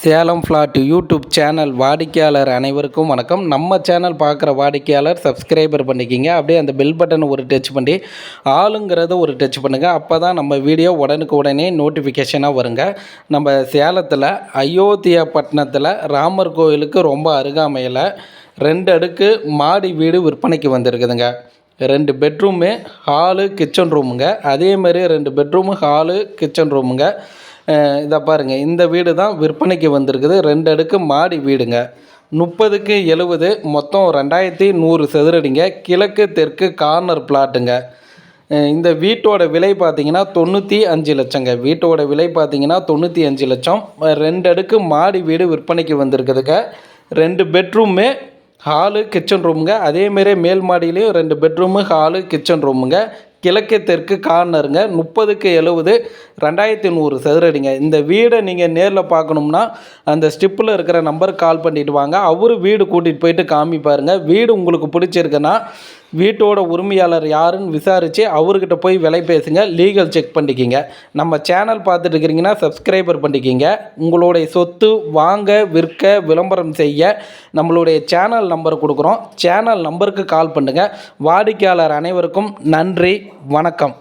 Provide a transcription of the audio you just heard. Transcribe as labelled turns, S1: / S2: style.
S1: Salem flat YouTube channel வாடிக்கையாளர் அனைவருக்கும் வணக்கம். நம்ம சேனல் பார்க்குற வாடிக்கையாளர் சப்ஸ்கிரைபர் பண்ணிக்கிங்க. அப்படியே அந்த பெல் பட்டனை ஒரு டச் பண்ணி ஆளுங்கிறத ஒரு டச் பண்ணுங்கள். அப்போ தான் நம்ம வீடியோ உடனே நோட்டிஃபிகேஷனாக வருங்க. நம்ம சேலத்தில் அயோத்தியா பட்டணத்தில் ராமர் கோயிலுக்கு ரொம்ப அருகாமையில் 2 அடுக்கு மாடி வீடு விற்பனைக்கு வந்திருக்குதுங்க. 2 பெட்ரூமு, ஹாலு, கிச்சன் ரூமுங்க. அதேமாதிரி 2 பெட்ரூமு, ஹாலு, கிச்சன் ரூமுங்க. இதை பாருங்கள், இந்த வீடு தான் விற்பனைக்கு வந்திருக்குது. 2 அடுக்கு மாடி வீடுங்க. 30க்கு 70, மொத்தம் 2100 சதுரடிங்க. கிழக்கு தெற்கு கார்னர் பிளாட்டுங்க. இந்த வீட்டோட விலை பார்த்தீங்கன்னா 95 லட்சங்க. வீட்டோட விலை பார்த்தீங்கன்னா 95 லட்சம். 2 அடுக்கு மாடி வீடு விற்பனைக்கு வந்திருக்குதுங்க. 2 பெட்ரூமு, ஹாலு, கிச்சன் ரூமுங்க. அதேமாரி மேல் மாடியிலையும் 2 பெட்ரூமு, ஹாலு, கிச்சன் ரூமுங்க. கிழக்கு தெற்கு கார்னருங்க. 30க்கு 70, 2100 சதுரடிங்க. இந்த வீடை நீங்கள் நேரில் பார்க்கணும்னா அந்த ஸ்டிப்பில் இருக்கிற நம்பருக்கு கால் பண்ணிவிட்டு வாங்க. அவரு வீடு கூட்டிகிட்டு போயிட்டு காமிப்பாருங்க. வீடு உங்களுக்கு பிடிச்சிருக்குன்னா வீட்டோட உரிமையாளர் யாருன்னு விசாரித்து அவர்கிட்ட போய் விலை பேசுங்க. லீகல் செக் பண்ணிக்கிங்க. நம்ம சேனல் பார்த்துட்டு இருக்கிறீங்கன்னா சப்ஸ்கிரைபர் பண்ணிக்கிங்க. உங்களுடைய சொத்து வாங்க, விற்க, விளம்பரம் செய்ய நம்மளுடைய சேனல் நம்பர் கொடுக்குறோம். சேனல் நம்பருக்கு கால் பண்ணுங்கள். வாடிக்கையாளர் அனைவருக்கும் நன்றி, வணக்கம்.